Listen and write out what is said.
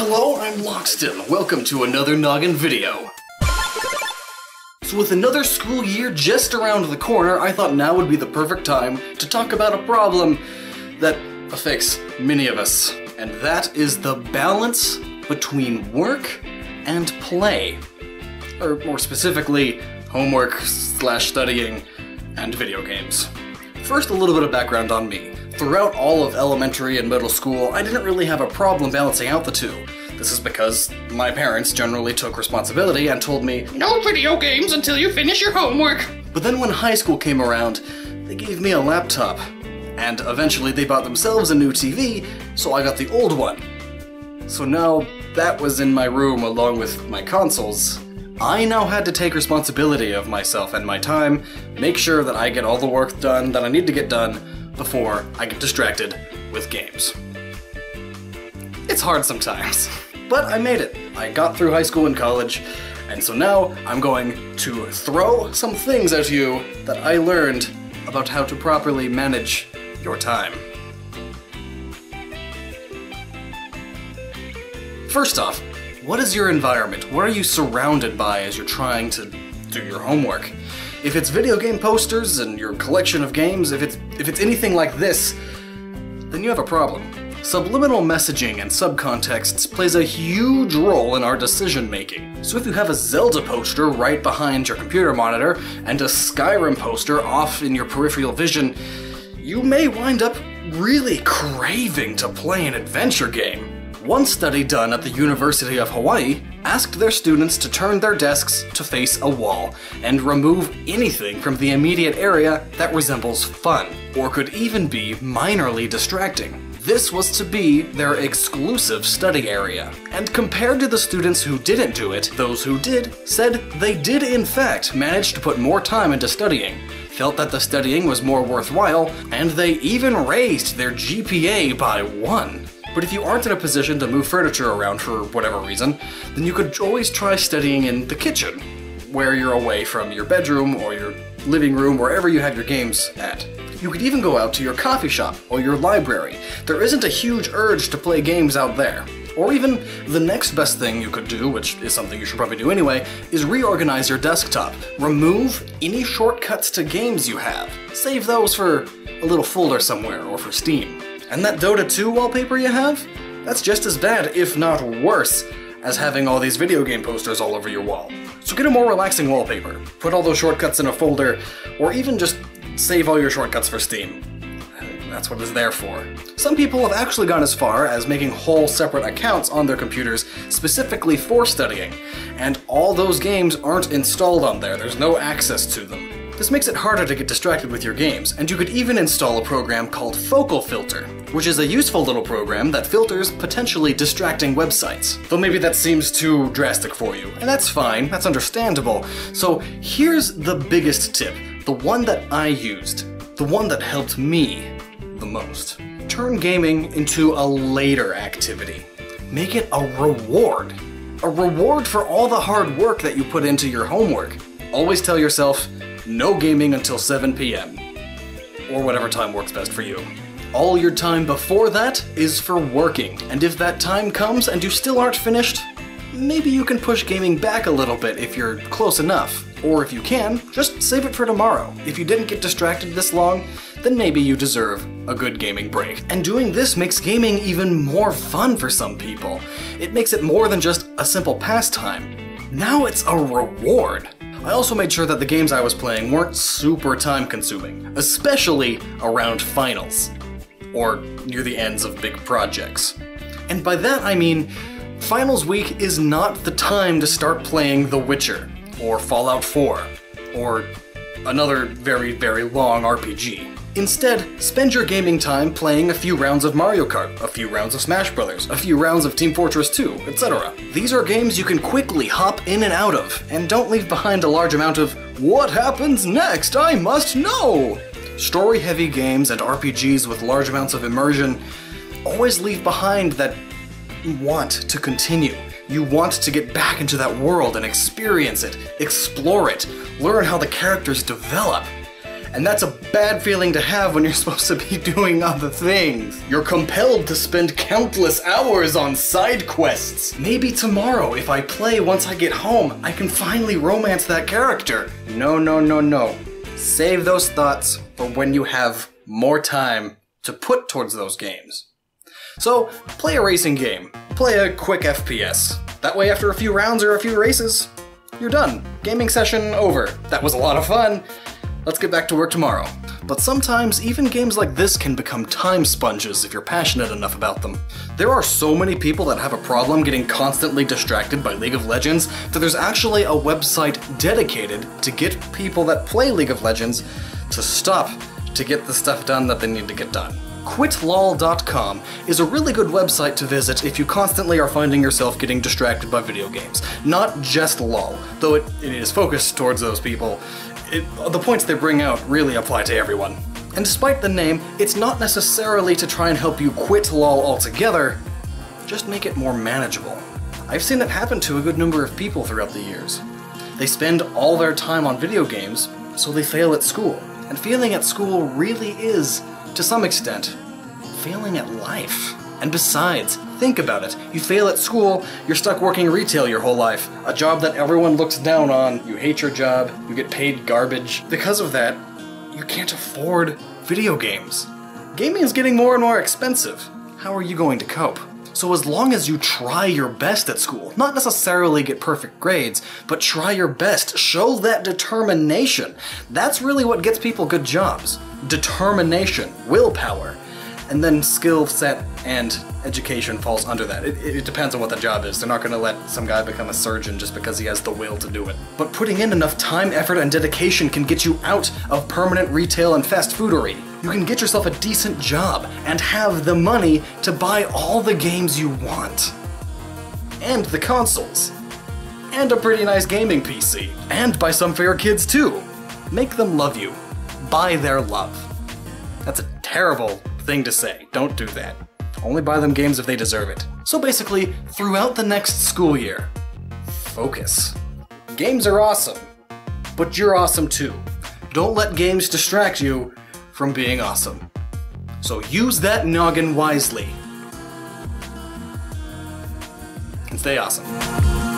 Hello, I'm Lockston. Welcome to another Gnoggin video. So with another school year just around the corner, I thought now would be the perfect time to talk about a problem that affects many of us. And that is the balance between work and play. Or more specifically, homework/studying and video games. First, a little bit of background on me. Throughout all of elementary and middle school, I didn't really have a problem balancing out the two. This is because my parents generally took responsibility and told me, "No video games until you finish your homework." But then when high school came around, they gave me a laptop. And eventually they bought themselves a new TV, so I got the old one. So now that was in my room along with my consoles. I now had to take responsibility of myself and my time, make sure that I get all the work done that I need to get done before I get distracted with games. It's hard sometimes, but I made it. I got through high school and college, and so now I'm going to throw some things at you that I learned about how to properly manage your time. First off, what is your environment? What are you surrounded by as you're trying to do your homework? If it's video game posters and your collection of games, if it's anything like this, then you have a problem. Subliminal messaging and subcontexts plays a huge role in our decision making. So if you have a Zelda poster right behind your computer monitor and a Skyrim poster off in your peripheral vision, you may wind up really craving to play an adventure game. One study done at the University of Hawaii asked their students to turn their desks to face a wall and remove anything from the immediate area that resembles fun, or could even be minorly distracting. This was to be their exclusive study area. And compared to the students who didn't do it, those who did said they did in fact manage to put more time into studying, felt that the studying was more worthwhile, and they even raised their GPA by 1. But if you aren't in a position to move furniture around for whatever reason, then you could always try studying in the kitchen, where you're away from your bedroom or your living room, wherever you have your games at. You could even go out to your coffee shop or your library. There isn't a huge urge to play games out there. Or even the next best thing you could do, which is something you should probably do anyway, is reorganize your desktop. Remove any shortcuts to games you have. Save those for a little folder somewhere or for Steam. And that Dota 2 wallpaper you have? That's just as bad, if not worse, as having all these video game posters all over your wall. So get a more relaxing wallpaper. Put all those shortcuts in a folder, or even just save all your shortcuts for Steam. That's what it's there for. Some people have actually gone as far as making whole separate accounts on their computers specifically for studying, and all those games aren't installed on there. There's no access to them. This makes it harder to get distracted with your games, and you could even install a program called Focal Filter, which is a useful little program that filters potentially distracting websites. Though maybe that seems too drastic for you, and that's fine, that's understandable. So here's the biggest tip, the one that I used, the one that helped me the most. Turn gaming into a later activity. Make it a reward. A reward for all the hard work that you put into your homework. Always tell yourself, no gaming until 7 p.m. or whatever time works best for you. All your time before that is for working, and if that time comes and you still aren't finished, maybe you can push gaming back a little bit if you're close enough. Or if you can, just save it for tomorrow. If you didn't get distracted this long, then maybe you deserve a good gaming break. And doing this makes gaming even more fun for some people. It makes it more than just a simple pastime. Now it's a reward. I also made sure that the games I was playing weren't super time-consuming, especially around finals, or near the ends of big projects. And by that I mean, finals week is not the time to start playing The Witcher, or Fallout 4, or another very, very long RPG. Instead, spend your gaming time playing a few rounds of Mario Kart, a few rounds of Smash Brothers, a few rounds of Team Fortress 2, etc. These are games you can quickly hop in and out of, and don't leave behind a large amount of, "What happens next? I must know!" Story-heavy games and RPGs with large amounts of immersion always leave behind that want to continue. You want to get back into that world and experience it, explore it, learn how the characters develop. And that's a bad feeling to have when you're supposed to be doing other things. You're compelled to spend countless hours on side quests. Maybe tomorrow, if I play once I get home, I can finally romance that character. No, no, no, no. Save those thoughts for when you have more time to put towards those games. So, play a racing game. Play a quick FPS. That way, after a few rounds or a few races, you're done. Gaming session over. That was a lot of fun. Let's get back to work tomorrow. But sometimes, even games like this can become time sponges if you're passionate enough about them. There are so many people that have a problem getting constantly distracted by League of Legends that there's actually a website dedicated to get people that play League of Legends to stop to get the stuff done that they need to get done. Quitlol.com is a really good website to visit if you constantly are finding yourself getting distracted by video games. Not just LOL, though it is focused towards those people. The points they bring out really apply to everyone. And despite the name, it's not necessarily to try and help you quit LOL altogether, just make it more manageable. I've seen it happen to a good number of people throughout the years. They spend all their time on video games, so they fail at school. And failing at school really is, to some extent, failing at life. And besides, think about it. You fail at school, you're stuck working retail your whole life. A job that everyone looks down on. You hate your job, you get paid garbage. Because of that, you can't afford video games. Gaming is getting more and more expensive. How are you going to cope? So as long as you try your best at school, not necessarily get perfect grades, but try your best, show that determination. That's really what gets people good jobs. Determination, willpower, and then skill set and education falls under that. It depends on what the job is. They're not going to let some guy become a surgeon just because he has the will to do it. But putting in enough time, effort, and dedication can get you out of permanent retail and fast foodery. You can get yourself a decent job and have the money to buy all the games you want. And the consoles. And a pretty nice gaming PC. And buy some for your kids too. Make them love you. Buy their love. That's a terrible thing to say. Don't do that. Only buy them games if they deserve it. So basically, throughout the next school year, focus. Games are awesome, but you're awesome too. Don't let games distract you from being awesome. So use that noggin wisely. And stay awesome.